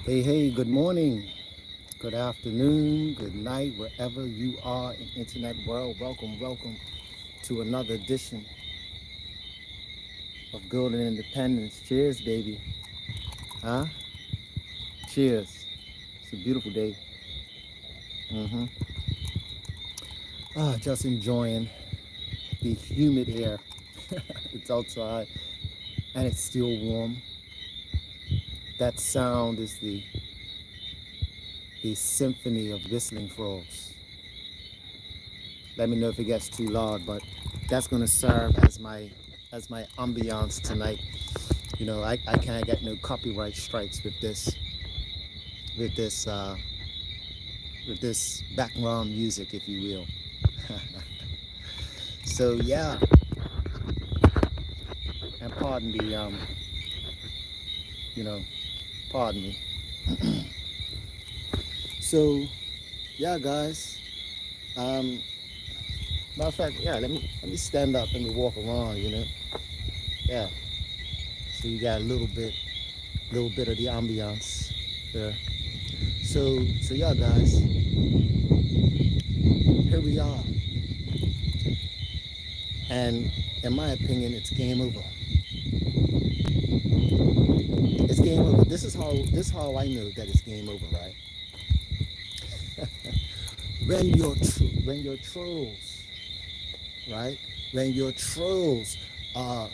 Hey, good morning, good afternoon, good night, wherever you are in internet world. Welcome to another edition of Golden Independence. Cheers, baby. Huh? Cheers. It's a beautiful day. Mm-hmm. Just enjoying the humid air. It's outside and it's still warm. That sound is the symphony of whistling frogs. Let me know if it gets too loud, but that's gonna serve as my ambiance tonight. You know, I can't get no copyright strikes with this uh, with this background music, if you will. So yeah, and pardon the you know, pardon me. So yeah, guys. Um, Matter of fact, yeah, let me stand up, let me walk around. Yeah. So you got a little bit of the ambiance there. So yeah, guys, here we are, and in my opinion, it's game over. It's game over. This is how I know that it's game over, right? When your trolls, right? When your trolls are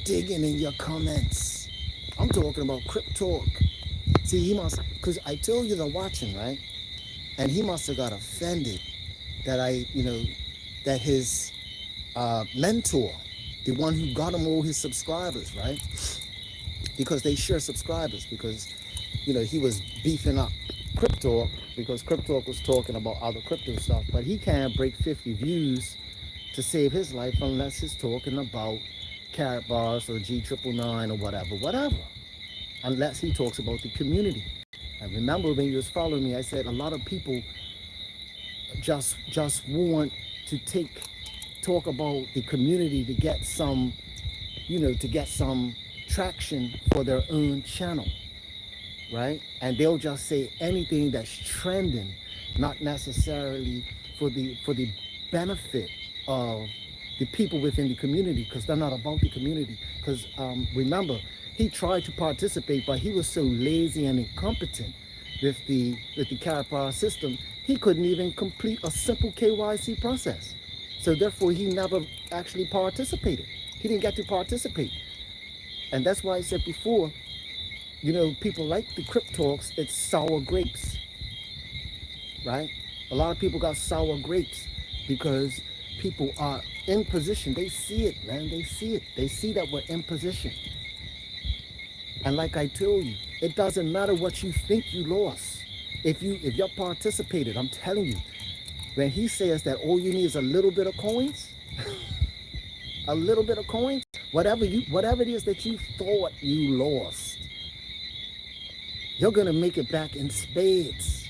digging in your comments. I'm talking about Crypt Talk. See, he must, because I told you they're watching, right? And he must have got offended that that his mentor, the one who got him all his subscribers, right? Because they share subscribers, because he was beefing up Crypto because Crypto was talking about other crypto stuff, but he can't break 50 views to save his life unless he's talking about carrot bars or G999 or whatever, unless he talks about the community. And remember, when you was following me, I said a lot of people just want to talk about the community to get some, to get some traction for their own channel, right? And they'll just say anything that's trending, not necessarily for the benefit of the people within the community, because they're not about the community. Because remember, he tried to participate, but he was so lazy and incompetent with the Carapara system, he couldn't even complete a simple KYC process. So therefore, he never actually participated. He didn't get to participate. And that's why I said before, people like the Crypt Talks, it's sour grapes, right? A lot of people got sour grapes because people are in position. They see it, man. They see it. They see that we're in position. And like I told you, it doesn't matter what you think you lost. If you participated, I'm telling you, when he says that all you need is a little bit of coins, a little bit of coins, whatever it is that you thought you lost, you're gonna make it back in spades.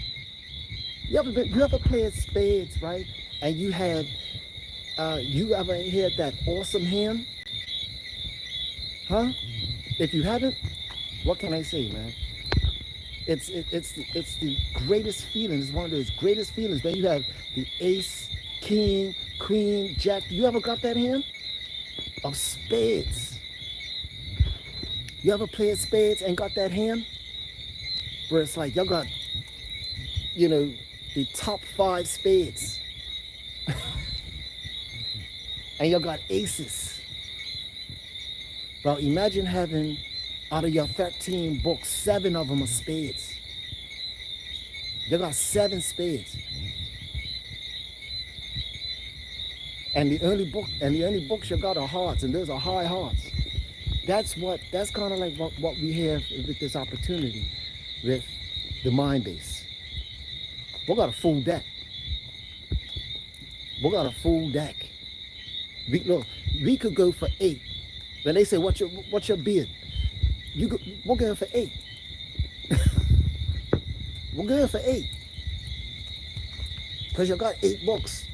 You ever played spades, right? And you ever heard that awesome hand? Huh? If you haven't, what can I say, man? It's the greatest feeling. It's one of those greatest feelings when you have the ace, king, queen, jack. You ever got that hand of spades? You ever played spades and got that hand where it's like you got, the top 5 spades, and you got aces. Well, imagine having, out of your 13 books, 7 of them are spades. You got 7 spades. And the only books you got are hearts, and those are high hearts. That's kind of like what we have with this opportunity with the Minebase. We got a full deck. We got a full deck. We could go for 8. When they say what's your bid, we're going for 8. We're going for 8 because you got 8 books.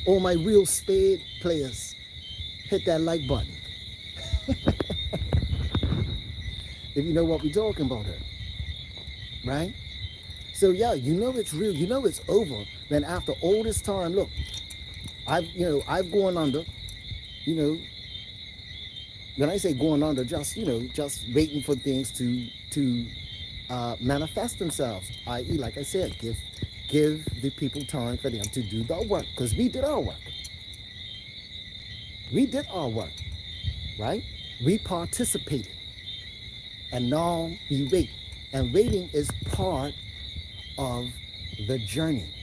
All my real spade players, hit that like button. if you know what we're talking about here, right? So yeah, you know it's real, you know it's over. Then after all this time, look, I've gone under, you know, when I say going under, just just waiting for things to manifest themselves. I.e., like I said, give the people time for them to do the work, because we did our work. We did our work, right? We participated, and now we wait. And waiting is part of the journey.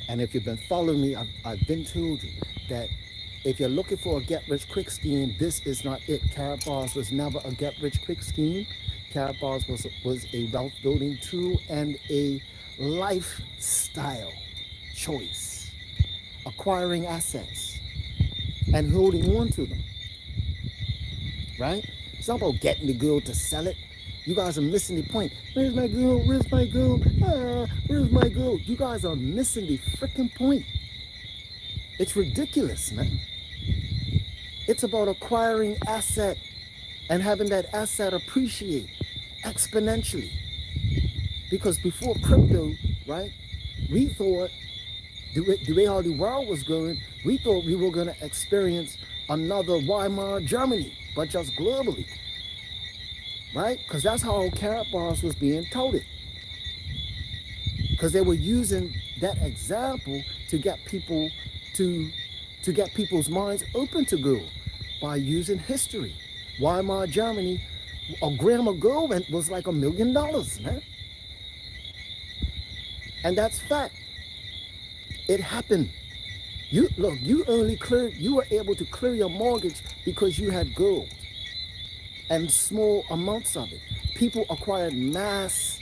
And if you've been following me, I've been told you that if you're looking for a get-rich-quick scheme, this is not it. Karatbars was never a get-rich-quick scheme. Karatbars was a wealth-building tool and a lifestyle choice. Acquiring assets and holding on to them, right? It's not about getting the girl to sell it. You guys are missing the point. Where's my girl? Where's my girl? Where's my girl? You guys are missing the freaking point. It's ridiculous, man. It's about acquiring asset and having that asset appreciate exponentially. Because before crypto, right, we thought, the way how the world was going, we thought we were going to experience another Weimar Germany, but just globally, right? Because that's how Karatbars was being touted. Because they were using that example to get people to get people's minds open to gold by using history. Weimar Germany, a gram of gold was like $1 million, man. And that's fact. It happened. You were able to clear your mortgage because you had gold and small amounts of it. People acquired mass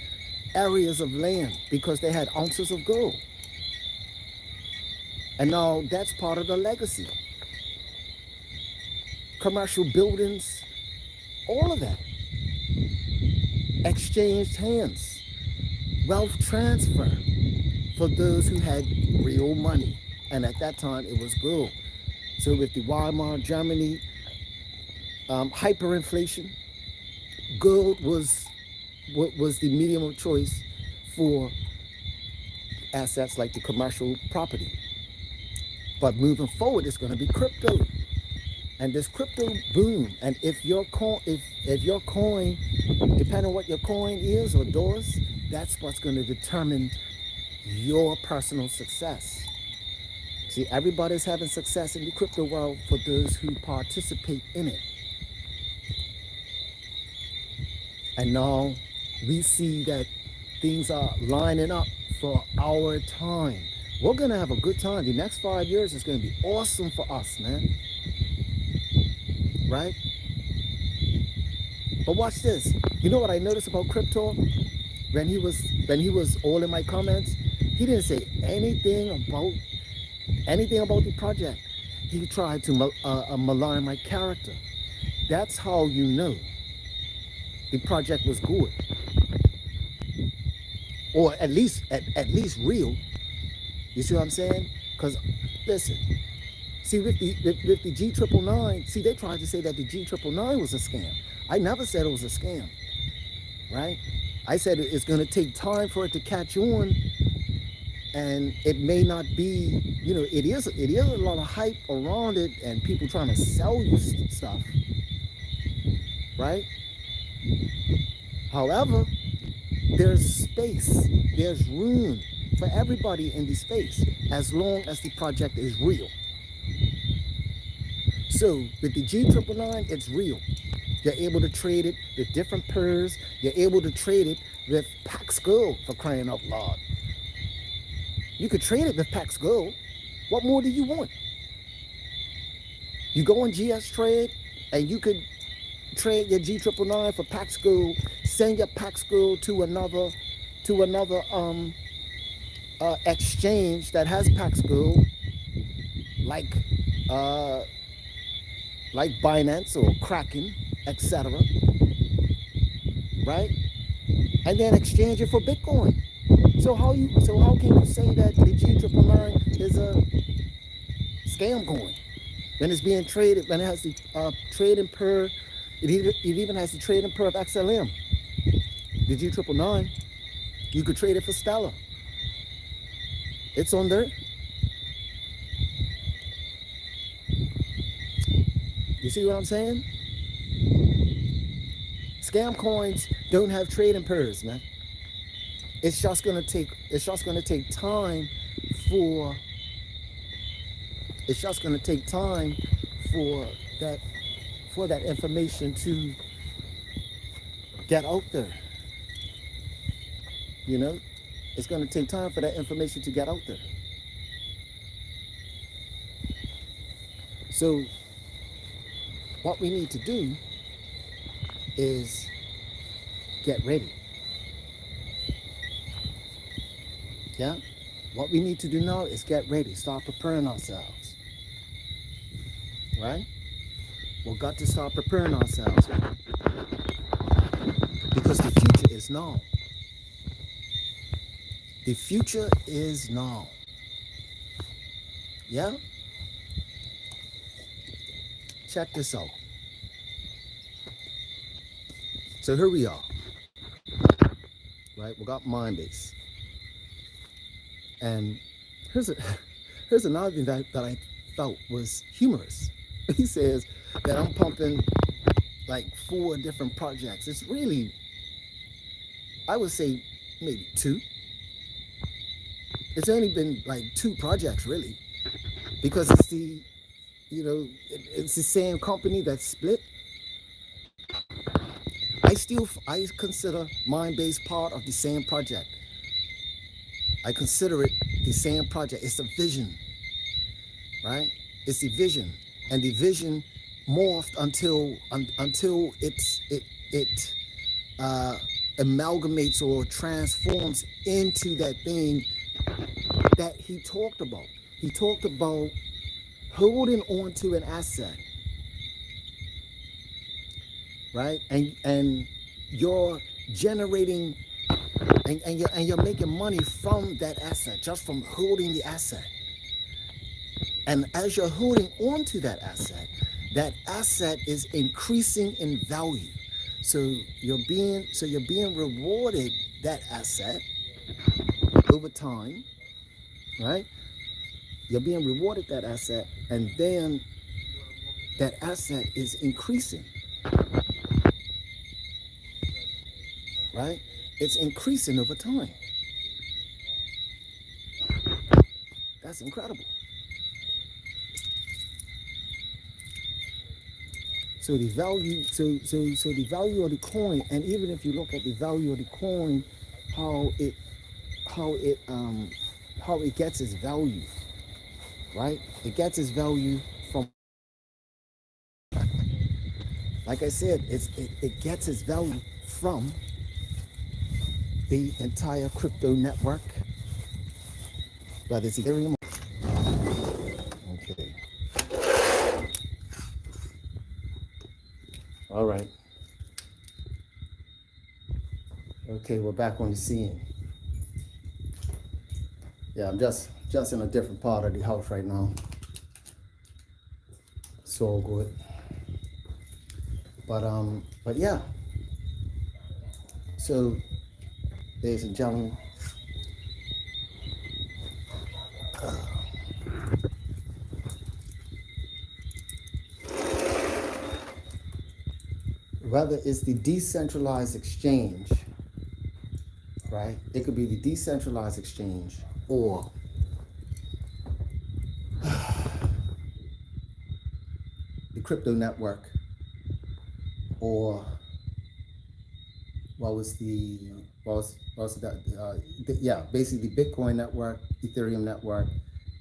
areas of land because they had ounces of gold. And now that's part of the legacy. Commercial buildings, all of that. Exchanged hands, wealth transfer for those who had real money. And at that time, it was gold. So with the Weimar Germany hyperinflation, gold was the medium of choice for assets like the commercial property. But moving forward, it's going to be crypto, and this crypto boom. And if your coin, depending on what your coin is or does, that's what's going to determine your personal success. See, everybody's having success in the crypto world for those who participate in it. And now we see that things are lining up for our time. We're going to have a good time. The next 5 years is going to be awesome for us, man. Right? But watch this. You know what I noticed about crypto? When he was all in my comments, he didn't say anything about the project. He tried to malign my character. That's how you know the project was good, or at least real. You see what I'm saying? Because listen, see with the G999, see they tried to say that the G999 was a scam. I never said it was a scam, right? I said it's going to take time for it to catch on, and it may not be, it is a lot of hype around it and people trying to sell you stuff, right? However, there's space, there's room for everybody in the space as long as the project is real. So with the G999, it's real. You're able to trade it with different pairs. You're able to trade it with Pax Gold, for crying out loud. You could trade it with Pax Gold. What more do you want? You go on GS Trade and you could trade your G999 for Pax Gold, send your Pax Gold to another exchange that has Pax Gold, like Binance or Kraken, etc. Right? And then exchange it for Bitcoin. So how can you say that the G999 is a scam coin when it's being traded, when it has the trading per It even has the trading per of XLM, the G999. You could trade it for Stellar. It's on there. You see what I'm saying? Scam coins don't have trading pairs, man. It's just gonna take time for for that information to get out there. You know, it's gonna take time for that information to get out there. So what we need to do is get ready. Yeah? What we need to do now is get ready, start preparing ourselves. Right? We've got to start preparing ourselves. Because the future is now. The future is now. Yeah? Check this out. So here we are. Right? We got Minebase. And here's another thing that I felt was humorous. He says that I'm pumping like 4 different projects. It's really, I would say maybe 2. It's only been like 2 projects really, because it's it's the same company that split. I consider Minebase part of the same project. I consider it the same project. It's a vision, right? It's the vision, and the vision morphed until it amalgamates or transforms into that thing that he talked about. He talked about holding on to an asset, right? And you're generating and you're making money from that asset, just from holding the asset. And as you're holding on to that asset is increasing in value. So you're being rewarded that asset over time, right? You're being rewarded that asset, and then that asset is increasing, right? It's increasing over time. That's incredible. So the value, so the value of the coin, and even if you look at the value of the coin, how it gets its value, right? It gets its value from, like I said, it gets its value from the entire crypto network, whether it's Ethereum. Okay. All right. Okay, we're back on the scene. Yeah, I'm just in a different part of the house right now. It's all good. But yeah. So, ladies and gentlemen, whether it's the decentralized exchange, right? It could be the decentralized exchange or the crypto network, or basically the Bitcoin network, Ethereum network,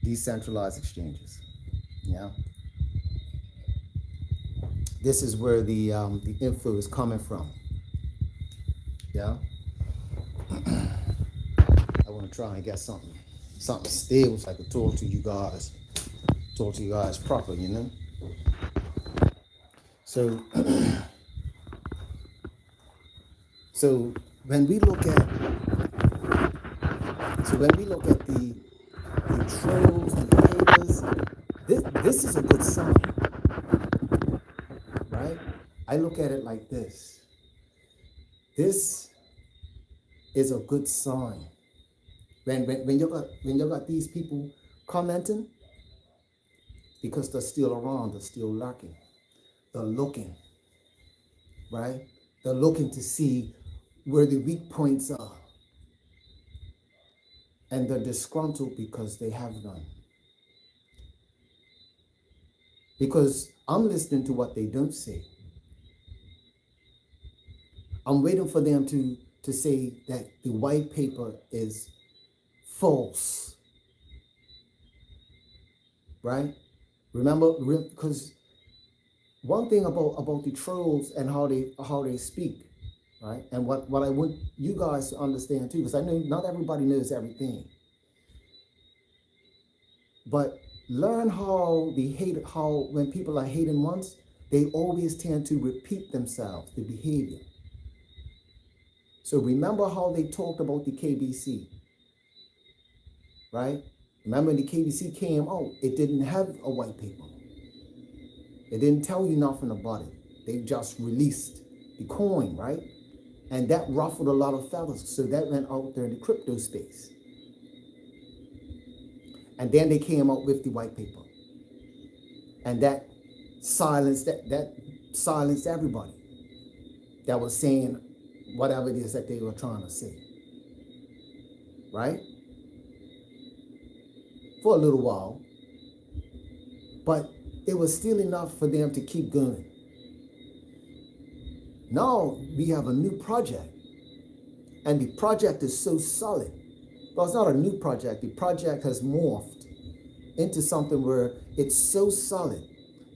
decentralized exchanges. Yeah. This is where the info is coming from. Yeah. I want to try and get something stable so I can talk to you guys proper, you know. So so when we look at the trolls, the haters, this is a good sign, right? I look at it like this. This is a good sign. When you got these people commenting, because they're still around, they're still lurking, they're looking, right? They're looking to see where the weak points are. And they're disgruntled because they have none. Because I'm listening to what they don't say. I'm waiting for them to say that the white paper is false, right? Remember, because one thing about the trolls and how they speak, right? And what I want you guys to understand too, because I know not everybody knows everything, but learn how when people are hating once, they always tend to repeat themselves, the behavior. So remember how they talked about the KBC, right? Remember when the KBC came out, it didn't have a white paper. It didn't tell you nothing about it. They just released the coin, right? And that ruffled a lot of feathers. So that went out there in the crypto space. And then they came out with the white paper. And that silenced everybody that was saying whatever it is that they were trying to say. Right? For a little while. But it was still enough for them to keep going. Now we have a new project. And the project is so solid. Well, it's not a new project. The project has morphed into something where it's so solid.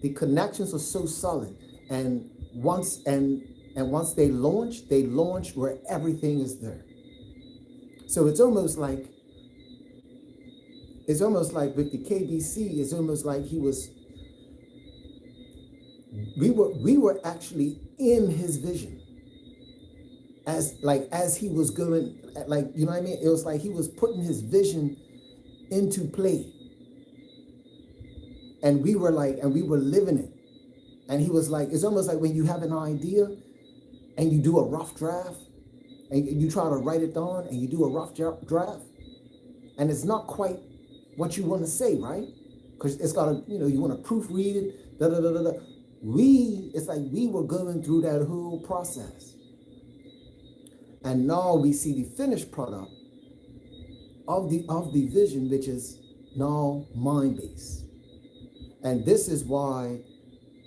The connections are so solid. And once they launch where everything is there. So it's almost like with the KBC, it's almost like we were actually in his vision. As he was going, like, you know what I mean? It was like he was putting his vision into play. And we were living it. And he was like, it's almost like when you have an idea and you do a rough draft and you try to write it down and you do a rough draft and it's not quite what you want to say, right? Because it's got to, you want to proofread it, da da da da da. It's like we were going through that whole process. And now we see the finished product of the vision, which is now Minebase. And this is why,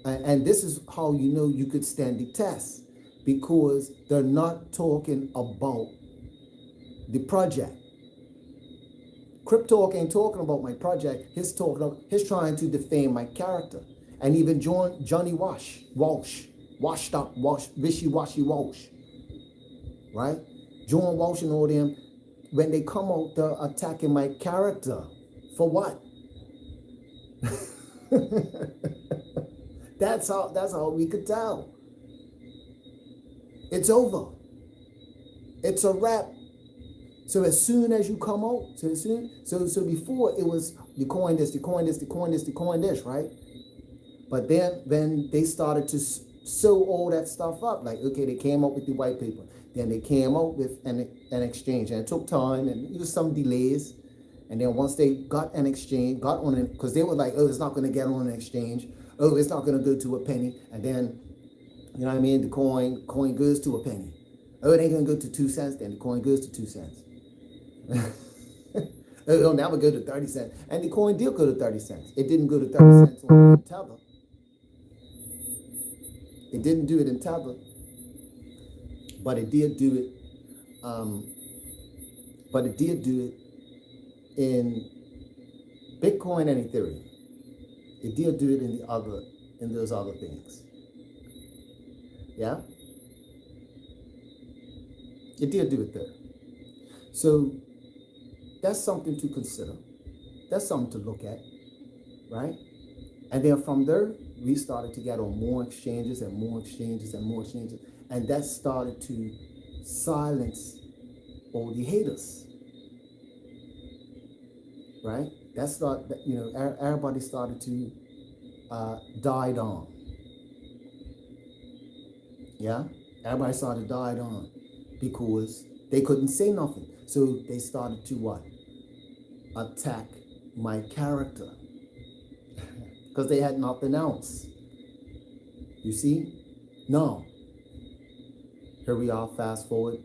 and this is how you know you could stand the test, because they're not talking about the project. Crypto ain't talking about my project. He's trying to defame my character. And even Johnny Wishy-Washy Walsh, right? John Walsh and all them, when they come out, they're attacking my character. For what? That's how we could tell. It's over. It's a wrap. So as soon as you come out, so before it was the coin this, the coin this, the coin this, the coin this, right? But then they started to sew all that stuff up. Like, okay, they came up with the white paper. Then they came out with an exchange. And it took time and there was some delays. And then once they got an exchange, got on it, because they were like, oh, it's not going to get on an exchange. Oh, it's not going to go to a penny. And then, you know what I mean? The coin goes to a penny. Oh, it ain't going to go to 2 cents. Then the coin goes to 2 cents. It'll never go to 30 cents. And the coin did go to 30 cents. It didn't go to 30 cents on Tether. It didn't do it in Tether. But it did do it. In Bitcoin and Ethereum. It did do it in those other things. Yeah? It did do it there. So that's something to consider. That's something to look at, right? And then from there, we started to get on more exchanges and more exchanges and more exchanges. And that started to silence all the haters. Right? Everybody started to die down. Yeah, everybody started died on because they couldn't say nothing. So they started to what? Attack my character because they had nothing else. You see? Now, here we are, fast forward.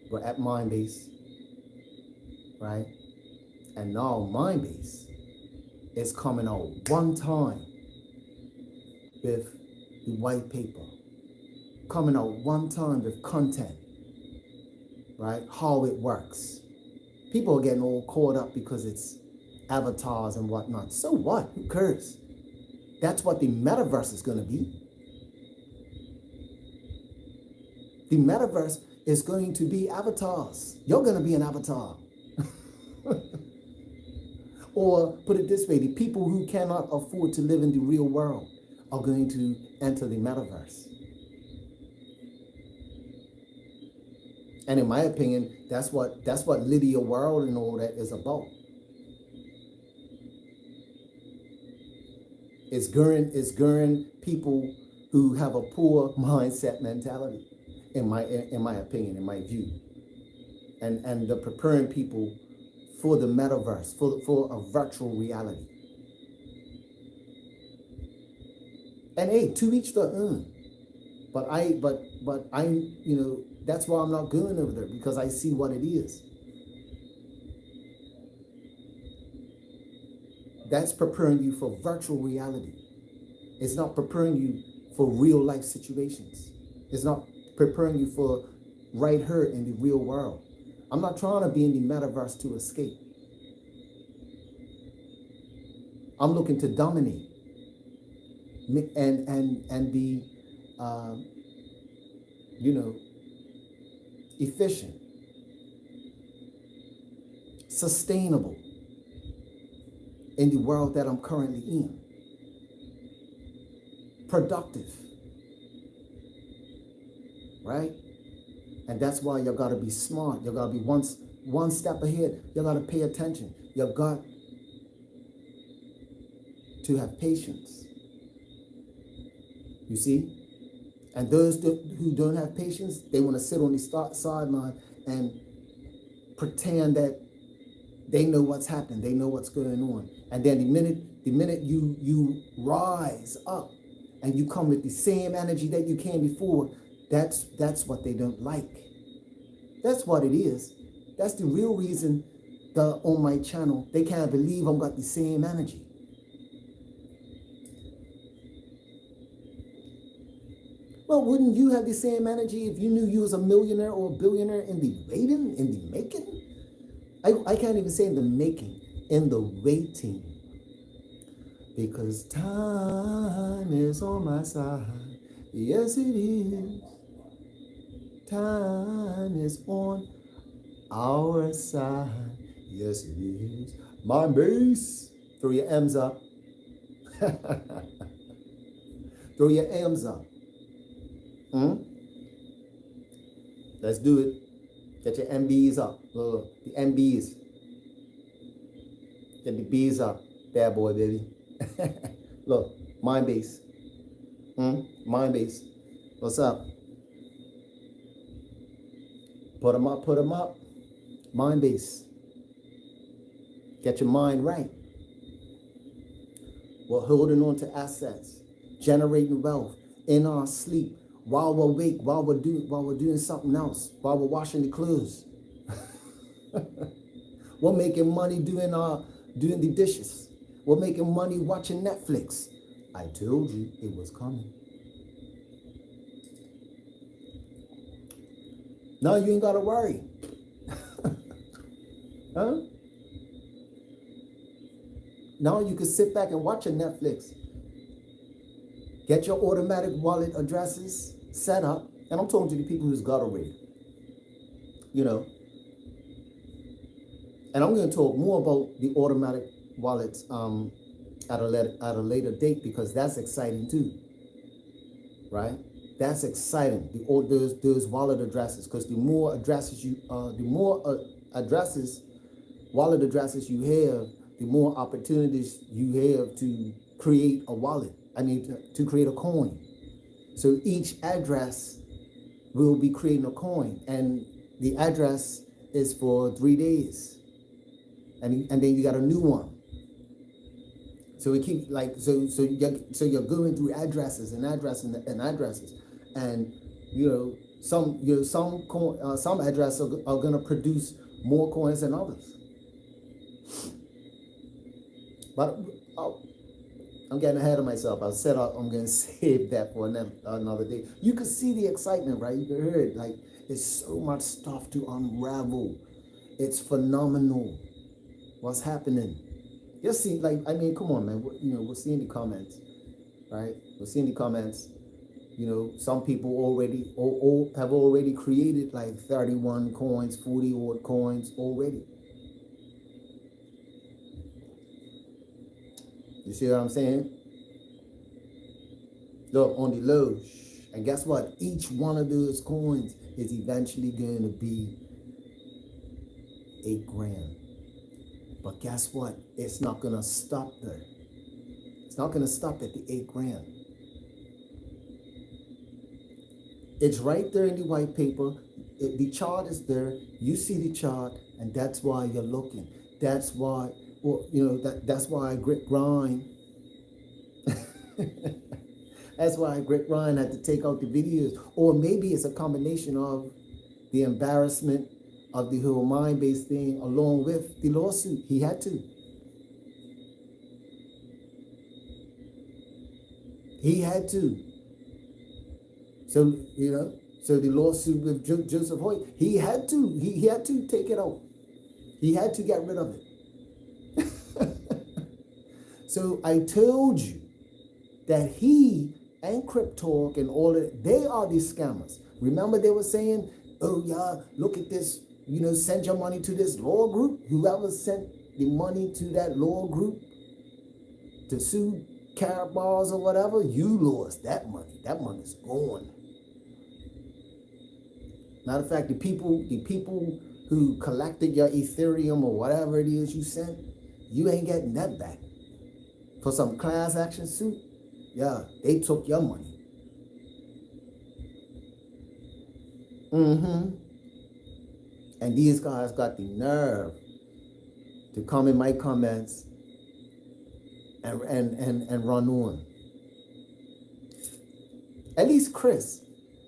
We're at Minebase, right? And now Minebase is coming out one time with the white paper, coming out one time with content, right? How it works. People are getting all caught up because it's avatars and whatnot. So what? Who cares? That's what the metaverse is going to be. The metaverse is going to be avatars. You're going to be an avatar. Or put it this way, the people who cannot afford to live in the real world are going to enter the metaverse. And in my opinion, that's what Lydia World and all that is about. It's gearing people who have a poor mindset mentality, in my opinion, in my view. And they're preparing people for the metaverse, for a virtual reality. And hey, to each their own. But I that's why I'm not going over there, because I see what it is. That's preparing you for virtual reality. It's not preparing you for real life situations. It's not preparing you for right here in the real world. I'm not trying to be in the metaverse to escape. I'm looking to dominate and be efficient, sustainable in the world that I'm currently in, productive, right? And that's why you gotta be smart. You gotta be one step ahead. You gotta pay attention. You got to have patience. You see? And those who don't have patience, they want to sit on the sideline and pretend that they know what's happening. They know what's going on. And then the minute you rise up and you come with the same energy that you came before, that's what they don't like. That's what it is. That's the real reason on my channel, they can't believe I've got the same energy. Well, wouldn't you have the same energy if you knew you was a millionaire or a billionaire in the waiting, in the making? I can't even say in the making, in the waiting. Because time is on my side. Yes, it is. Time is on our side. Yes, it is. Minebase. Throw your M's up. Throw your M's up. Let's do it. Get your MBs up. Look, the MBs. Get the B's up. Bad boy, baby. Look, Minebase. Minebase. What's up? Put them up, put them up. Minebase. Get your mind right. We're holding on to assets, generating wealth in our sleep, while we're awake, while we're doing something else, while we're washing the clothes. We're making money doing the dishes. We're making money watching Netflix. I told you it was coming. Now you ain't gotta worry. Huh? Now you can sit back and watch your Netflix. Get your automatic wallet addresses set up. And I'm talking to the people who's got already. And I'm going to talk more about the automatic wallets at a later date, because that's exciting too. Right? That's exciting. Those wallet addresses, because the more wallet addresses you have, the more opportunities you have to create a wallet. To create a coin. So each address will be creating a coin, and the address is for 3 days, and then you got a new one. So we keep like you're going through addresses and addresses and addresses, and some addresses are going to produce more coins than others. But I'm getting ahead of myself. I said I'm going to save that for another day. You can see the excitement, right? You can hear it. Like, it's so much stuff to unravel. It's phenomenal what's happening. You'll see, like, I mean, come on, man. We're seeing the comments, right? We're seeing the comments. Some people have already created like 31 coins, 40 odd coins already. You see what I'm saying? Look, on the low. And guess what? Each one of those coins is eventually going to be $8,000. But guess what? It's not going to stop there. It's not going to stop at the $8,000. It's right there in the white paper. The chart is there. You see the chart, and that's why you're looking. That's why, that's why I grit grind. That's why I grit grind had to take out the videos. Or maybe it's a combination of the embarrassment of the whole Minebase thing along with the lawsuit. He had to. He had to. So, so the lawsuit with Joseph Hoyt, he had to take it out. He had to get rid of it. So I told you that he and Cryptalk and all that, they are these scammers. Remember they were saying, oh yeah, look at this, send your money to this law group. Whoever sent the money to that law group to sue Carrot Bars or whatever, you lost that money. That money's gone. Matter of fact, the people who collected your Ethereum or whatever it is you sent, you ain't getting that back. For some class action suit, yeah, they took your money. And these guys got the nerve to come in my comments and run on. At least Chris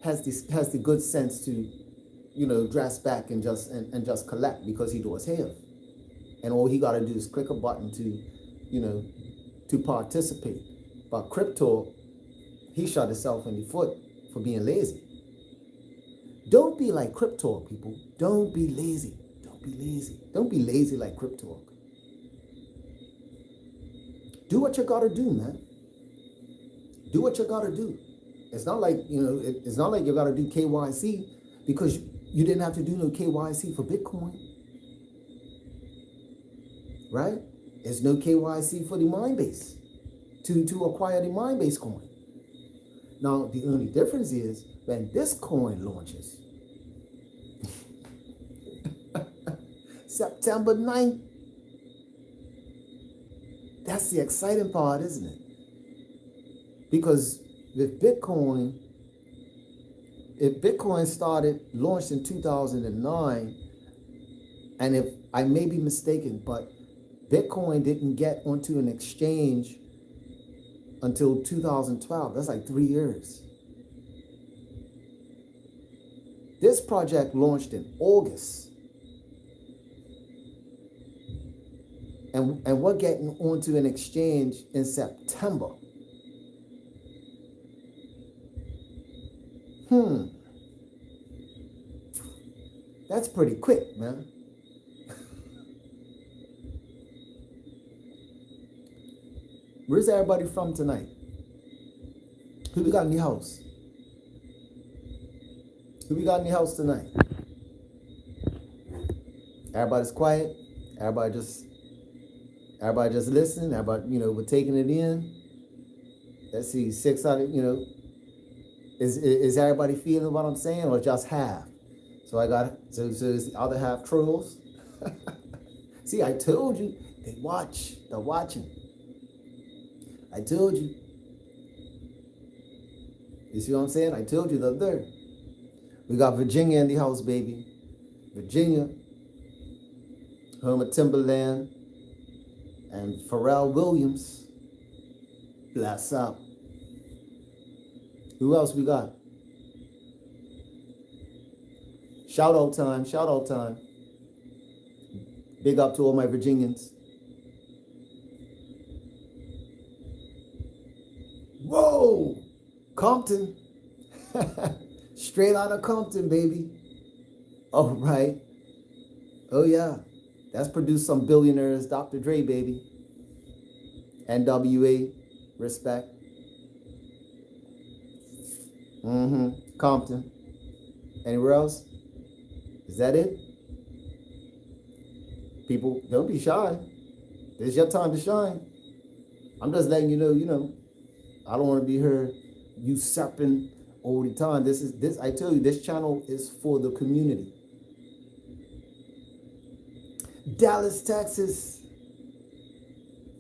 has the good sense to, dress back and just collect because he does have. And all he gotta do is click a button to participate. But Crypto, he shot himself in the foot for being lazy. Don't be like Crypto, people. Don't be lazy. Don't be lazy. Don't be lazy like Crypto. Do what you gotta do, man. Do what you gotta do. It's not like, it's not like you gotta do KYC because you didn't have to do no KYC for Bitcoin. Right? There's no KYC for the Minebase to acquire the Minebase coin. Now, the only difference is when this coin launches, September 9th, that's the exciting part, isn't it? Because with Bitcoin, if Bitcoin launched in 2009, and if I may be mistaken, but Bitcoin didn't get onto an exchange until 2012. That's like 3 years. This project launched in August. And we're getting onto an exchange in September. That's pretty quick, man. Where's everybody from tonight? Who we got in the house? Who we got in the house tonight? Everybody's quiet. Everybody just listening. Everybody, we're taking it in. Let's see, 6 out of, is everybody feeling what I'm saying or just half? So is the other half trolls? See, I told you, they're watching. I told you. You see what I'm saying? I told you they're there. We got Virginia in the house, baby. Virginia, home of Timberland and Pharrell Williams. Bless up. Who else we got? Shout out time, shout out time. Big up to all my Virginians. Whoa, Compton. Straight out of Compton, baby. All right. Oh yeah, that's produced some billionaires. Dr. Dre, baby. NWA, respect. Compton. Anywhere else? Is that it? People, don't be shy. This is your time to shine. I'm just letting you know, I don't want to be heard usurping all the time. I tell you, this channel is for the community. Dallas, Texas.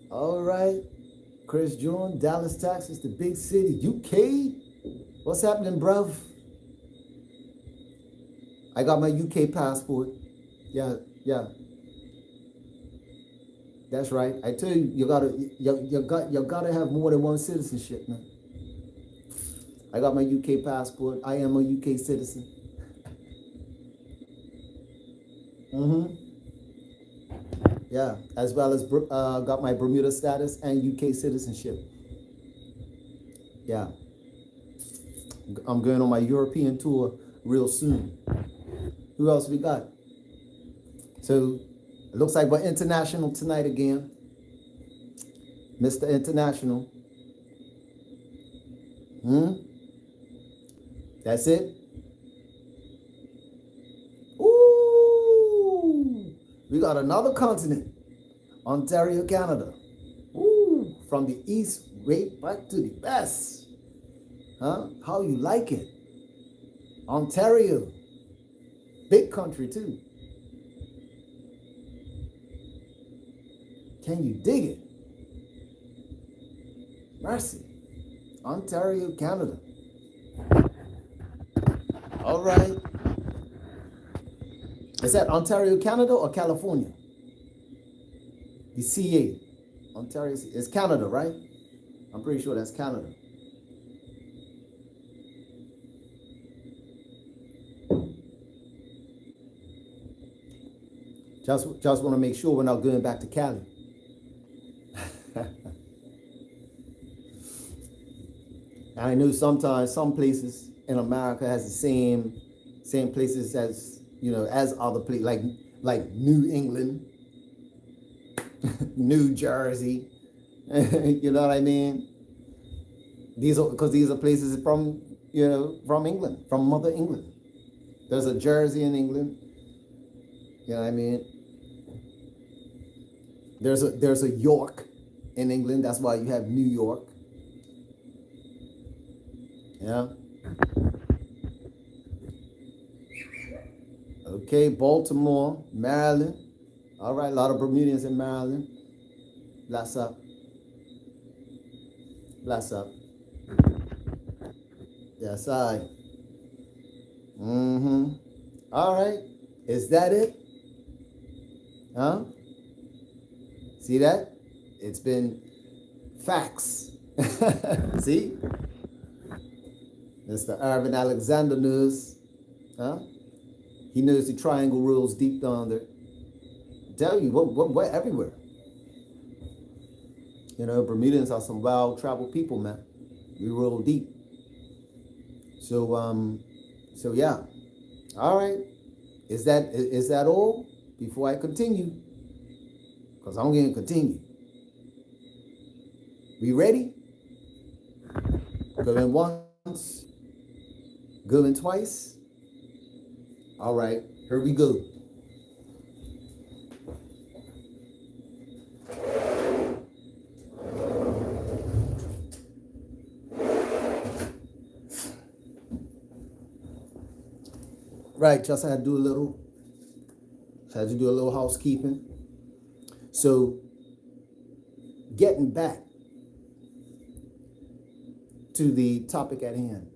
All right. Chris John, Dallas, Texas, the big city. UK? What's happening, bruv? I got my UK passport. Yeah. That's right. I tell you, you gotta have more than one citizenship, man. I got my UK passport. I am a UK citizen. Yeah, as well as got my Bermuda status and UK citizenship. Yeah. I'm going on my European tour real soon. Who else we got? So it looks like we're international tonight again. Mr. International. That's it? Ooh, we got another continent. Ontario, Canada. Ooh, from the east right back to the west. Huh? How you like it? Ontario. Big country too. Can you dig it? Mercy. Ontario, Canada. All right. Is that Ontario, Canada or California? The CA. Ontario is Canada, right? I'm pretty sure that's Canada. Just want to make sure we're not going back to Cali. I know sometimes some places in America has the same places as as other places like New England, New Jersey. You know what I mean? These are places from from England, from Mother England. There's a Jersey in England. You know what I mean? There's a York in England. That's why you have New York. Yeah. Okay, Baltimore, Maryland. All right, a lot of Bermudians in Maryland. Bless up. Bless up. Yes, I. All right. Is that it? Huh? See that? It's been facts. See? Mr. Irvin Alexander knows. Huh? He knows the triangle rules deep down there. I tell you, we're everywhere. Bermudians are some well-traveled people, man. We roll deep. So yeah. All right. Is that all? Before I continue, because I'm going to continue. We ready? Going once, going twice. All right, here we go. Right, just had to do a little housekeeping. So, getting back to the topic at hand.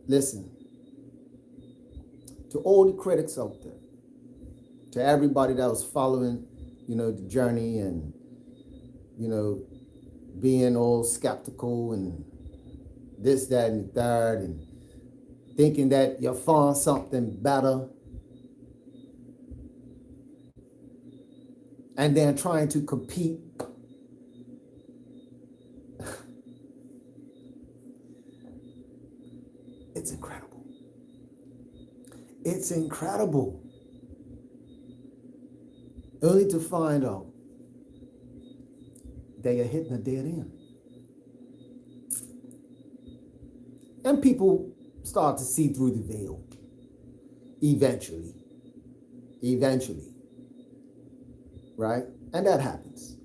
Listen, to all the critics out there, to everybody that was following, the journey and, being all skeptical and this, that, and the third, and thinking that you found something better, and then trying to compete. It's incredible. It's incredible. Only to find out that you're hitting a dead end. And people start to see through the veil. Eventually. Right? And that happens.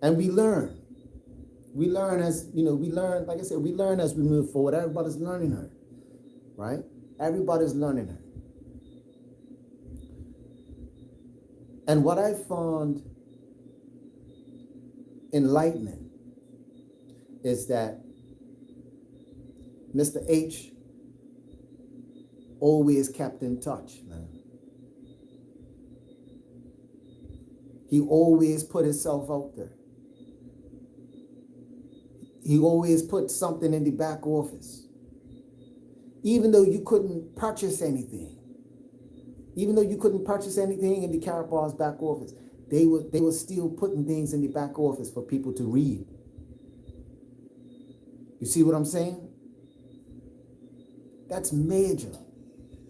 And we learn. We learn as, like I said, we learn as we move forward. Everybody's learning her. Right? Everybody's learning her. And what I found enlightening is that Mr. H always kept in touch, man. He always put himself out there. He always put something in the back office. Even though you couldn't purchase anything. Even though you couldn't purchase anything in the Carapa's back office, they were still putting things in the back office for people to read. You see what I'm saying? That's major.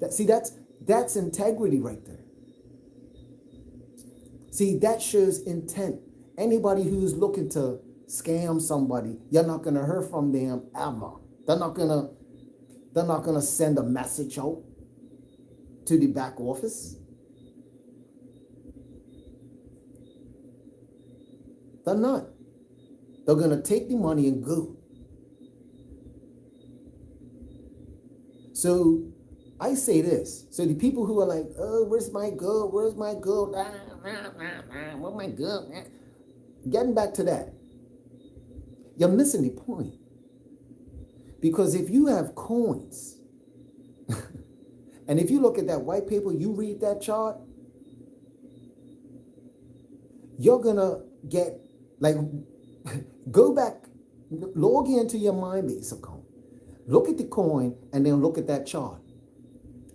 That's integrity right there. See, that shows intent. Anybody who's looking to scam somebody, you're not gonna hear from them ever. They're not gonna send a message out to the back office. They're not. They're gonna take the money and go. So I say this. So the people who are like, oh, where's my gold? Where's my gold? Where's my gold? Getting back to that, you're missing the point. Because if you have coins, and if you look at that white paper, you read that chart, you're gonna get, like, go back, log into your Minebase account, look at the coin, and then look at that chart.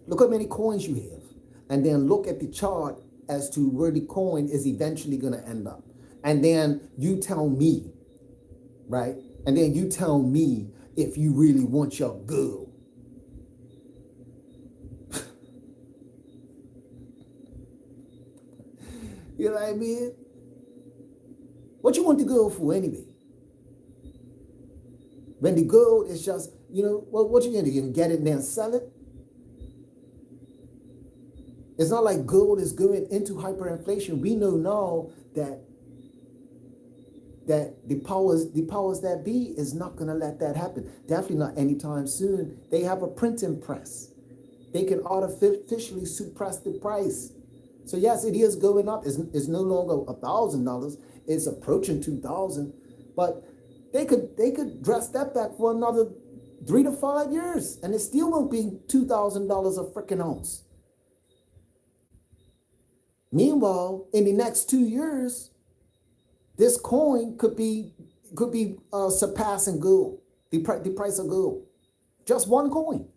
Look how many coins you have, and then look at the chart as to where the coin is eventually gonna end up. And then you tell me, right? And then you tell me if you really want your gold. You know what I mean? What you want the gold for anyway? When the gold is just, what you gonna do? You can get it and then sell it? It's not like gold is going into hyperinflation. We know now that the powers that be is not gonna let that happen. Definitely not anytime soon. They have a printing press. They can artificially suppress the price. So yes, it is going up. It's no longer $1,000. It's approaching 2,000. But they could dress that back for another 3 to 5 years, and it still won't be $2,000 a freaking ounce. Meanwhile, in the next 2 years, this coin could be surpassing gold, the price of gold. Just one coin.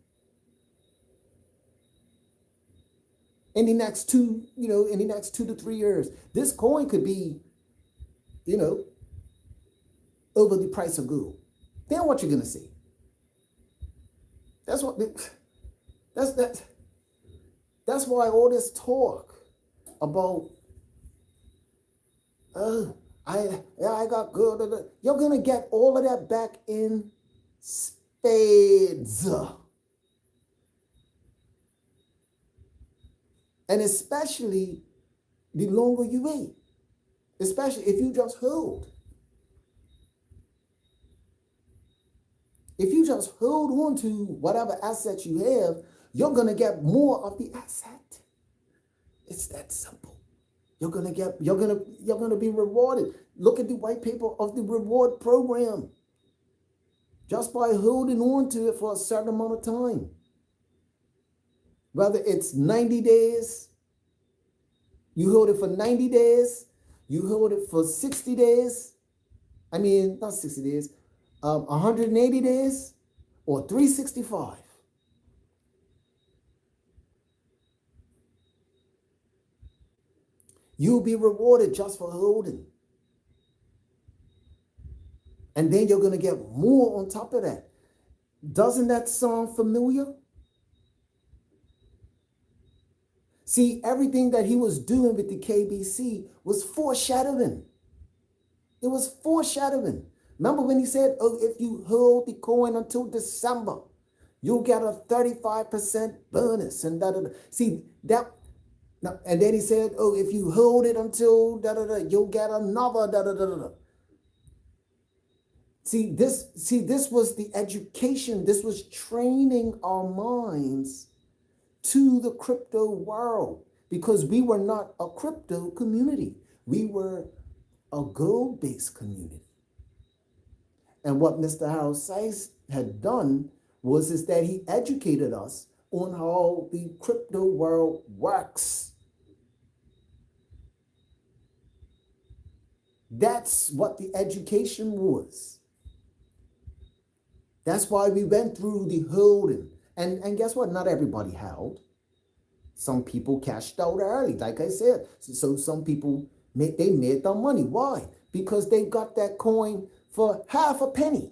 In the next 2 to 3 years, this coin could be, over the price of gold. Then what you're gonna see? That's why all this talk about, I got good. You're gonna get all of that back in spades. And especially the longer you wait, especially if you just hold. If you just hold on to whatever assets you have, you're gonna get more of the asset. It's that simple. You're gonna be rewarded. Look at the white paper of the reward program. Just by holding on to it for a certain amount of time. Whether it's 90 days, you hold it for 90 days, you hold it for 60 days, I mean, not 60 days, 180 days, or 365. You'll be rewarded just for holding. And then you're going to get more on top of that. Doesn't that sound familiar? See, everything that he was doing with the KBC was foreshadowing. It was foreshadowing. Remember when he said, oh, if you hold the coin until December, you'll get a 35% bonus and da da da. See, that, and then he said, oh, if you hold it until da da da, you'll get another da da da da. See, this was the education. This was training our minds to the crypto world, because we were not a crypto community. We were a gold-based community. And what Mr. Harold Seiss had done is that he educated us on how the crypto world works. That's what the education was. That's why we went through the holding. And guess what? Not everybody held. Some people cashed out early, like I said. So some people, made their money. Why? Because they got that coin for half a penny.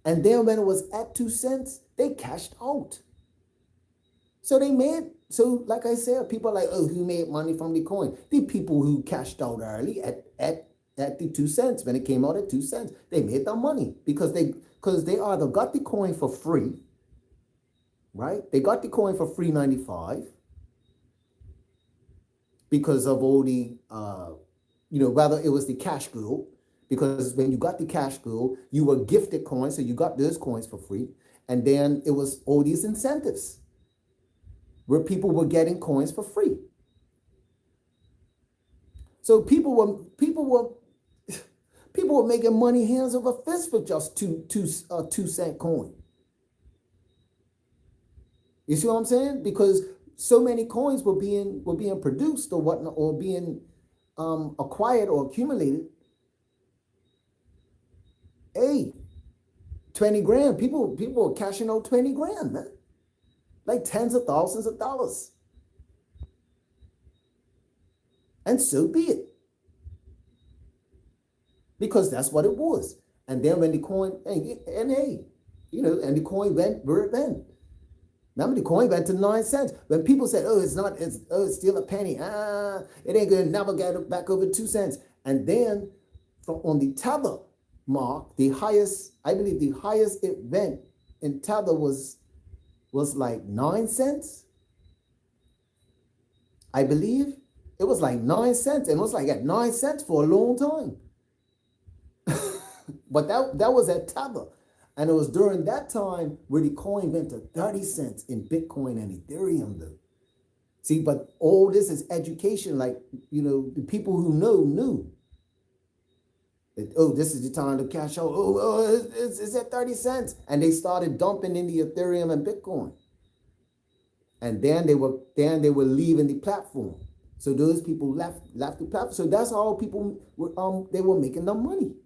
And then when it was at 2 cents, they cashed out. So like I said, people are like, oh, who made money from the coin? The people who cashed out early at the 2 cents, when it came out at 2 cents, they made their money because they either got the coin for free, right? They got the coin for free 95 because of all the, whether it was the cash girl, because when you got the cash girl, you were gifted coins, so you got those coins for free. And then it was all these incentives where people were getting coins for free. So people were making money hands over fist for just a 2 cent coin. You see what I'm saying? Because so many coins were being produced or whatnot, or being acquired or accumulated. Hey, 20 grand. People were cashing out 20 grand, man. Like tens of thousands of dollars. And so be it. Because that's what it was. And then when the coin, and the coin went where it went. Remember, the coin went to 9 cents. When people said, oh, it's still a penny. It ain't gonna never get it back over 2 cents. And then on the Tether mark, I believe the highest it went in Tether was like 9 cents. I believe it was like 9 cents, and it was like at 9 cents for a long time. But that was at Tether. And it was during that time where the coin went to 30 cents in Bitcoin and Ethereum, though. See, but all this is education. Like, the people who knew. That, oh, this is the time to cash out. Oh, it's at 30 cents. And they started dumping in the Ethereum and Bitcoin. And then they were leaving the platform. So those people left the platform. So that's how people were making their money.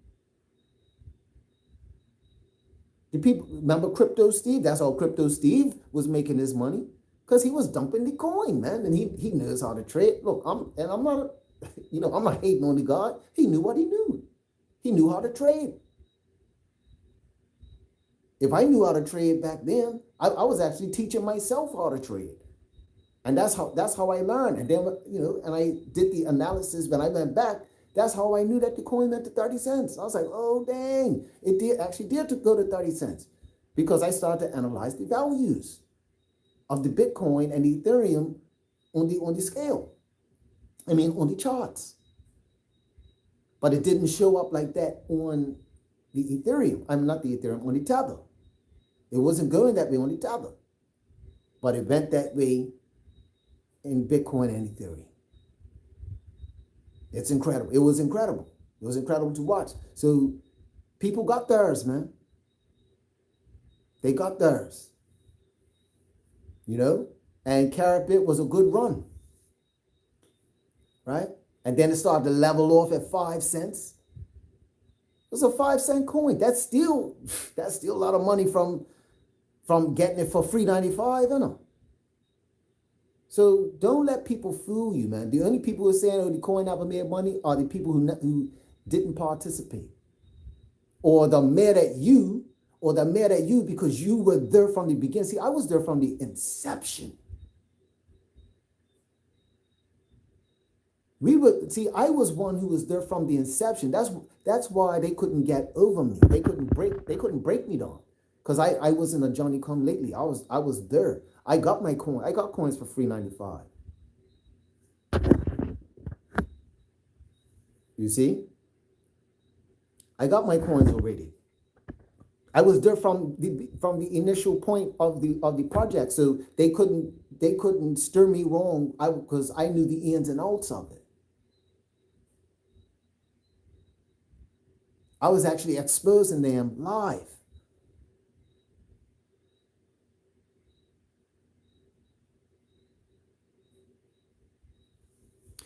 The people, remember Crypto Steve? That's how Crypto Steve was making his money, because he was dumping the coin, man, and he knows how to trade. Look, I'm not hating on the guy. He knew what he knew. He knew how to trade. If I knew how to trade back then, I was actually teaching myself how to trade, and that's how I learned. And then and I did the analysis when I went back. That's how I knew that the coin went to 30 cents. I was like, oh, dang. It did go to 30 cents, because I started to analyze the values of the Bitcoin and the Ethereum on the scale. I mean, on the charts. But it didn't show up like that on the Ethereum. I'm not the Ethereum, on the Tether. It wasn't going that way on the Tether. But it went that way in Bitcoin and Ethereum. It's incredible. It was incredible. It was incredible to watch. So people got theirs, man. They got theirs. And Caribit was a good run, right? And then it started to level off at 5 cents. It was a 5-cent coin. That's still a lot of money from getting it for $3.95, you know. So don't let people fool you, man. The only people who are saying, oh, the coin never made money are the people who didn't participate. Or they're mad at you, because you were there from the beginning. See, I was there from the inception. I was one who was there from the inception. That's why they couldn't get over me. They couldn't break me down. Because I wasn't a Johnny come lately. I was there. I got my coin. I got coins for $3.95. You see? I got my coins already. I was there from the initial point of the project, so they couldn't steer me wrong. Because I knew the ins and outs of it. I was actually exposing them live.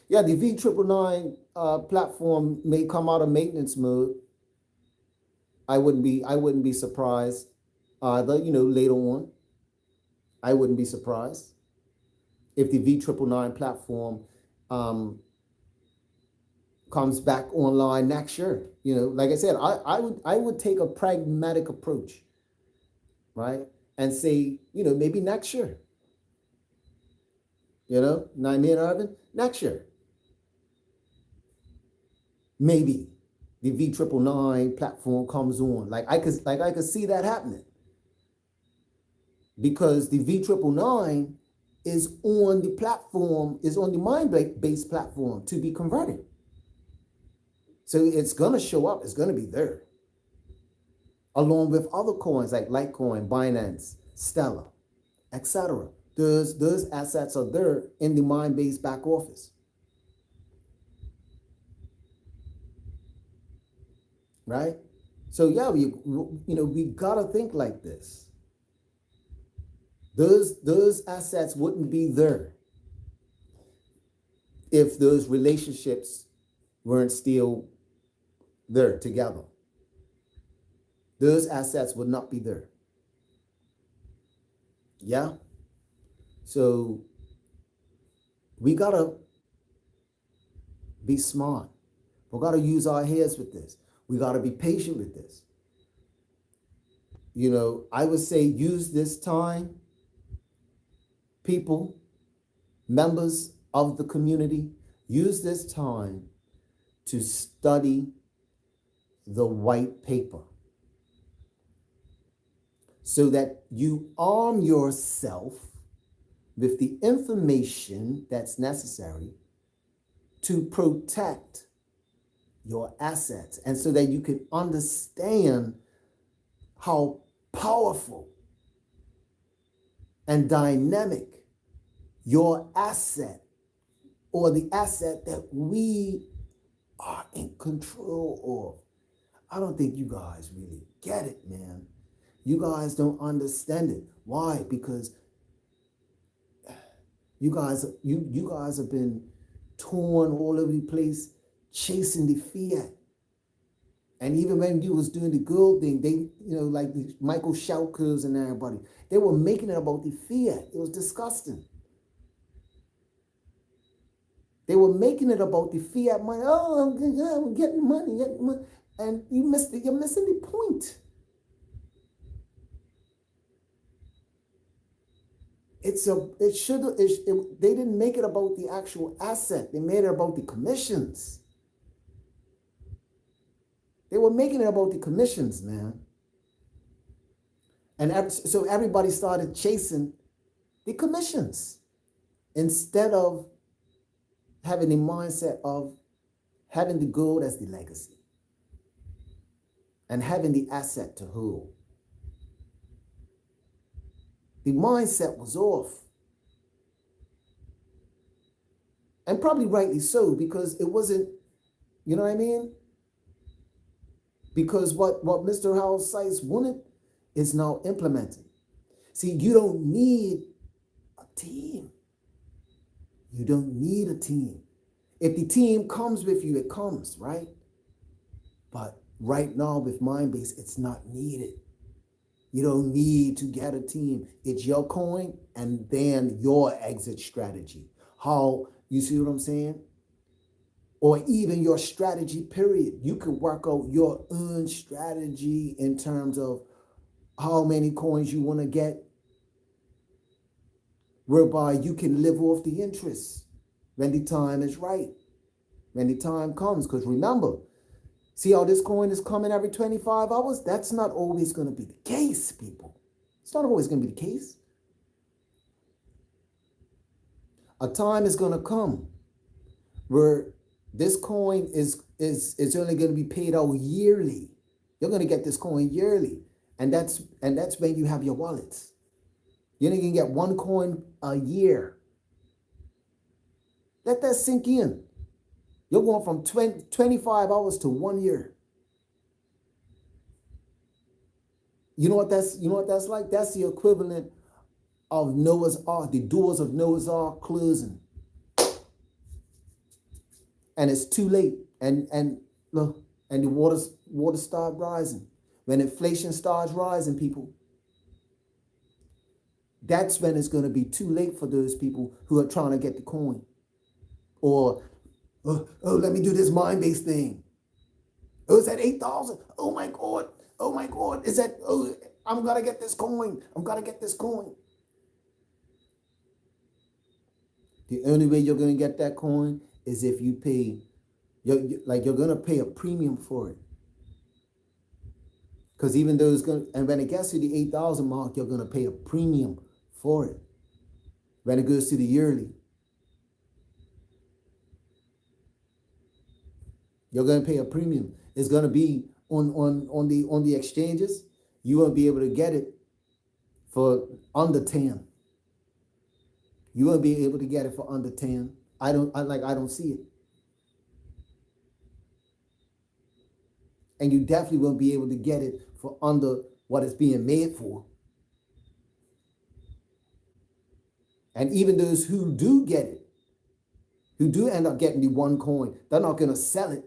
Yeah, the V999 platform may come out of maintenance mode. I wouldn't be surprised either, later on. I wouldn't be surprised if the V999 platform comes back online next year. Like I said, I would take a pragmatic approach, right? And say, maybe next year. Naomi and Irvin, next year. Maybe the V999 platform comes on. Like I could see that happening. Because the V999 is on the platform, is on the Minebase platform to be converted. So it's gonna show up, it's gonna be there. Along with other coins like Litecoin, Binance, Stellar, etc. Those assets are there in the Minebase back office. Right? So yeah, we gotta think like this. Those assets wouldn't be there if those relationships weren't still there together. Those assets would not be there. Yeah? So we gotta be smart. We gotta use our heads with this. We gotta be patient with this. I would say use this time, people, members of the community, use this time to study the white paper so that you arm yourself with the information that's necessary to protect your assets, and so that you can understand how powerful and dynamic your asset, or the asset that we are in control of. I don't think you guys really get it, man. You guys don't understand it. Why? Because you guys have been torn all over the place chasing the fiat. And even when you was doing the gold thing, they, like the Michael Schaukers and everybody, they were making it about the fiat. It was disgusting. They were making it about the fiat money. Oh, I'm getting money, and you're missing the point. They didn't make it about the actual asset. They made it about the commissions. They were making it about the commissions, man. And so everybody started chasing the commissions instead of having the mindset of having the gold as the legacy and having the asset to hold. The mindset was off. And probably rightly so, because it wasn't, you know what I mean? Because what Mr. Howell Sykes wanted is now implemented. See, you don't need team. You don't need a team. If the team comes with you, it comes, right? But right now with Minebase, it's not needed. You don't need to get a team. It's your coin and then your exit strategy. How, you see what I'm saying? Or even your strategy, period. You could work out your own strategy in terms of how many coins you want to get, whereby you can live off the interest when the time is right, when the time comes. Because remember, see how this coin is coming every 25 hours? That's not always going to be the case, people. It's not always going to be the case. A time is going to come where this coin is only going to be paid out yearly. You're going to get this coin yearly. And that's when you have your wallets. You're only going to get one coin a year. Let that sink in. You're going from 25 hours to 1 year. You know what that's like? That's the equivalent of Noah's Ark, the doors of Noah's Ark closing. And it's too late. And look, and the water start rising. When inflation starts rising, people, that's when it's going to be too late for those people who are trying to get the coin. Or, oh, let me do this Minebase thing. Oh, is that 8,000? Oh my God. Is that, oh, I'm going to get this coin. The only way you're going to get that coin is if you pay, you're going to pay a premium for it. Because even though it's going to, and when it gets to the 8,000 mark, you're going to pay a premium for it. When it goes to the yearly, you're going to pay a premium. It's going to be on the exchanges. You won't be able to get it for under 10. You won't be able to get it for under 10. I don't see it. And you definitely won't be able to get it for under what it's being made for. And even those who do get it, who do end up getting the one coin, they're not going to sell it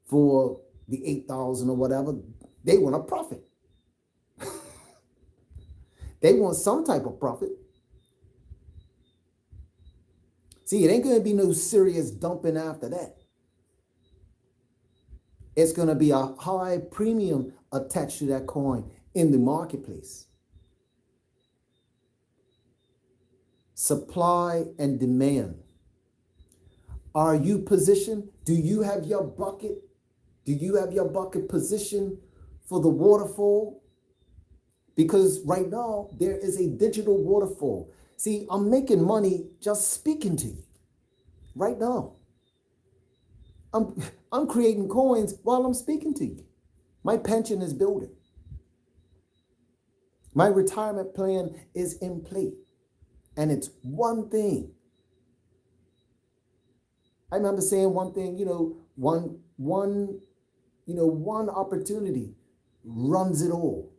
for the 8,000 or whatever. They want a profit. They want some type of profit. See, it ain't going to be no serious dumping after that. It's going to be a high premium attached to that coin in the marketplace. Supply and demand. Are you positioned? Do you have your bucket? Do you have your bucket positioned for the waterfall? Because right now there is a digital waterfall. See, I'm making money just speaking to you right now. I'm creating coins while I'm speaking to you. My pension is building. My retirement plan is in play. And it's one thing. I remember saying one thing, one opportunity runs it all.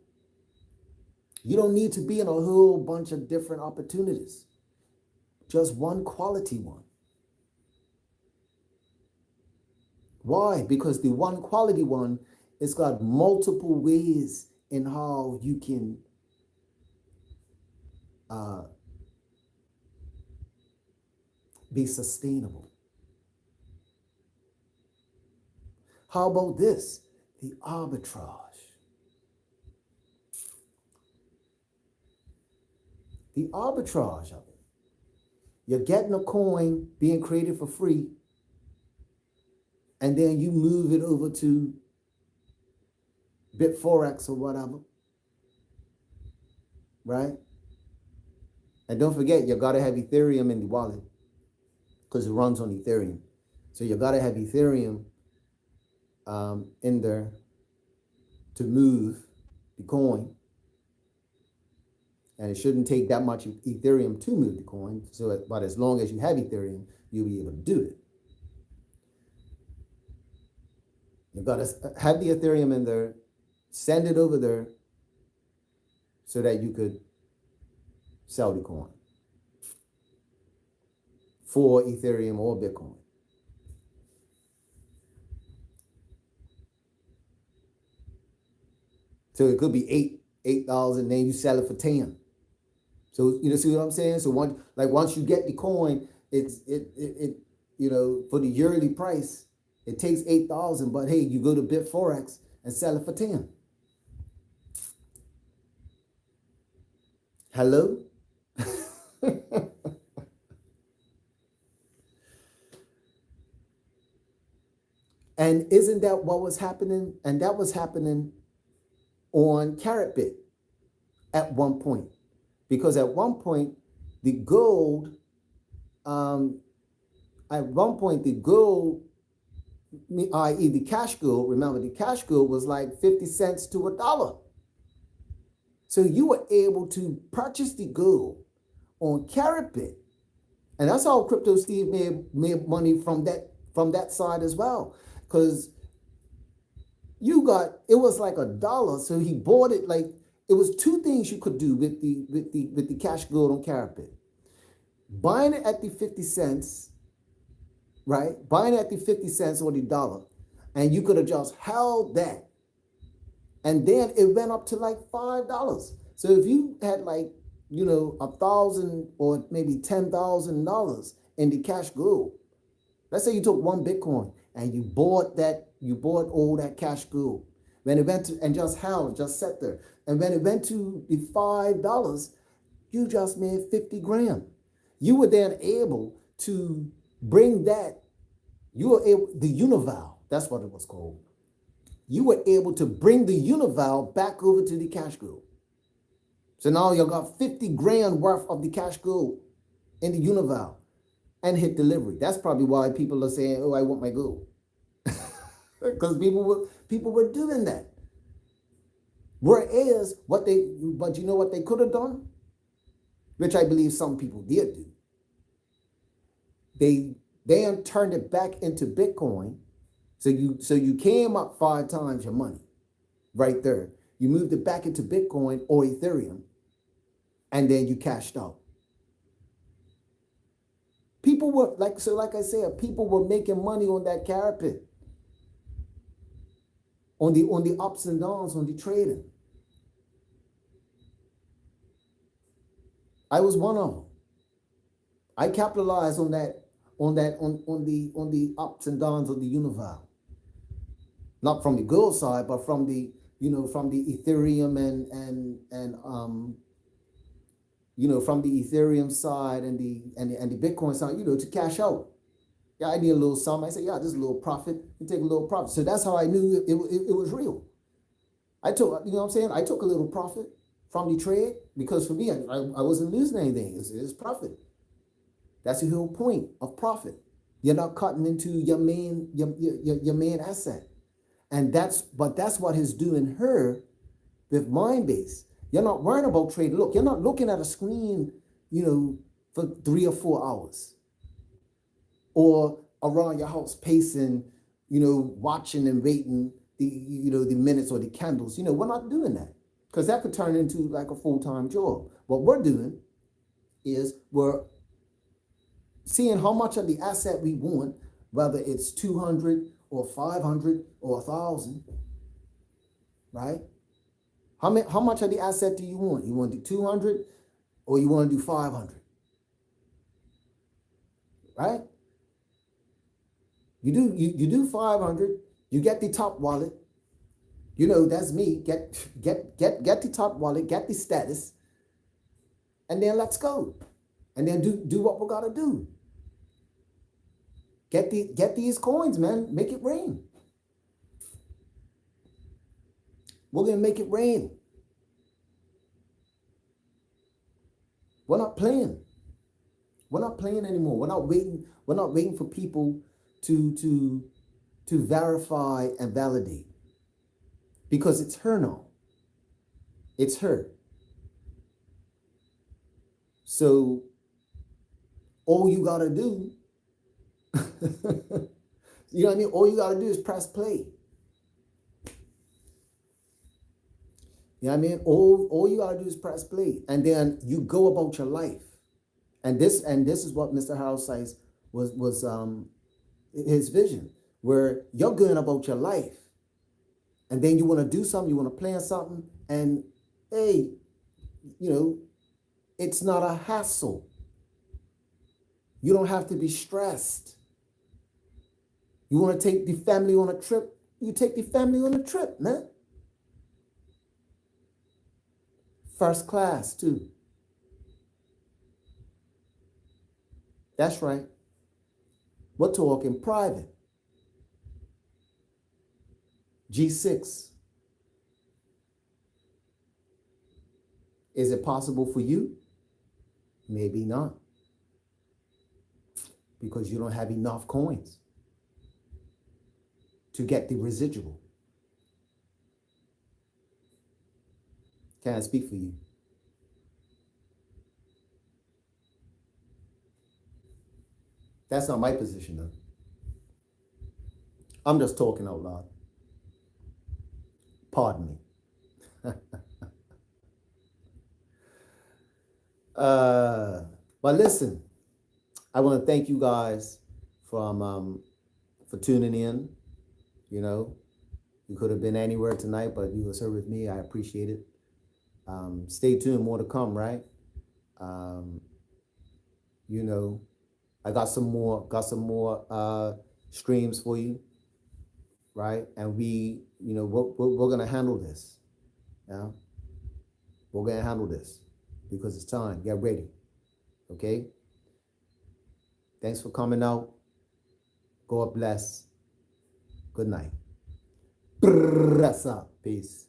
You don't need to be in a whole bunch of different opportunities. Just one quality one. Why? Because the one quality one, it's got multiple ways in how you can be sustainable. How about this? The arbitrage. The arbitrage of it. You're getting a coin being created for free, and then you move it over to BitForex or whatever, right? And don't forget, you gotta have Ethereum in the wallet because it runs on Ethereum. So you gotta have Ethereum in there to move the coin. And it shouldn't take that much Ethereum to move the coin. But as long as you have Ethereum, you'll be able to do it. You've got to have the Ethereum in there, send it over there so that you could sell the coin. for Ethereum or Bitcoin. So it could be $8, then you sell it for 10. So see what I'm saying? So once you get the coin, it for the yearly price, it takes 8,000, but hey, you go to BitForex and sell it for 10. Hello? And isn't that what was happening? And that was happening on CaratBit at one point. Because at one point, the gold, i.e. the cash gold, remember the cash gold was like 50 cents to $1. So you were able to purchase the gold on CaratBit. And that's how Crypto Steve made money from that side as well. Because it was like $1. So he bought it like, it was two things you could do with the cash gold on CaratBit. Buying it at the 50 cents, right? Buying it at the 50 cents or the $1. And you could have just held that. And then it went up to like $5. So if you had like, $1,000 or maybe $10,000 in the cash gold, let's say you took one Bitcoin and you bought all that cash gold. When it went to, and just sat there. And when it went to the $5, you just made 50 grand. You were then able to bring that, the Unival, that's what it was called. You were able to bring the Unival back over to the cash gold. So now you got 50 grand worth of the cash gold in the Unival and hit delivery. That's probably why people are saying, oh, I want my gold. Because people were doing that. Whereas but you know what they could have done? Which I believe some people did do. They turned it back into Bitcoin. So you came up 5 times your money right there. You moved it back into Bitcoin or Ethereum, and then you cashed out. People were like I said, people were making money on that CaratBit. On the ups and downs, on the trading. I was one of them. I capitalized on the ups and downs of the Unival. Not from the gold side, but from the Ethereum and from the Ethereum side and the Bitcoin side, to cash out. Yeah, I need a little something. I say, yeah, just a little profit. You take a little profit. So that's how I knew it was real. I took, I took a little profit from the trade because for me, I wasn't losing anything. It's profit. That's the whole point of profit. You're not cutting into your main asset. And that's what he's doing here with Minebase. You're not worrying about trading. Look, you're not looking at a screen, for 3 or 4 hours. Or around your house pacing, watching and waiting the minutes or the candles. We're not doing that because that could turn into like a full-time job. What we're doing is we're seeing how much of the asset we want, whether it's 200 or 500 or 1,000, right? How much of the asset do you want? You want to do 200 or you want to do 500, right? You do 500. You get the top wallet. That's me. Get the top wallet. Get the status, and then let's go, and then do what we gotta do. Get these coins, man. Make it rain. We're gonna make it rain. We're not playing. We're not playing anymore. We're not waiting. We're not waiting for people to verify and validate, because it's her now. It's her. So all you gotta do, you know what I mean? All you gotta do is press play. You know what I mean? All you gotta do is press play, and then you go about your life. And this is what Mr. Harold says was his vision, where you're going about your life, and then you want to do something, you want to plan something, and hey, you know, it's not a hassle. You don't have to be stressed. You want to take the family on a trip, you take the family on a trip, man. First class, too. That's right. We're talking private. G6. Is it possible for you? Maybe not. Because you don't have enough coins to get the residual. Can I speak for you? That's not my position, though. I'm just talking out loud. Pardon me. But listen, I want to thank you guys for tuning in. You know, you could have been anywhere tonight, but you was here with me. I appreciate it. Stay tuned, more to come, right? You know, I got some more streams for you, right? And we're gonna handle this. Yeah, we're gonna handle this because it's time. Get ready, okay? Thanks for coming out. God bless. Good night. Peace.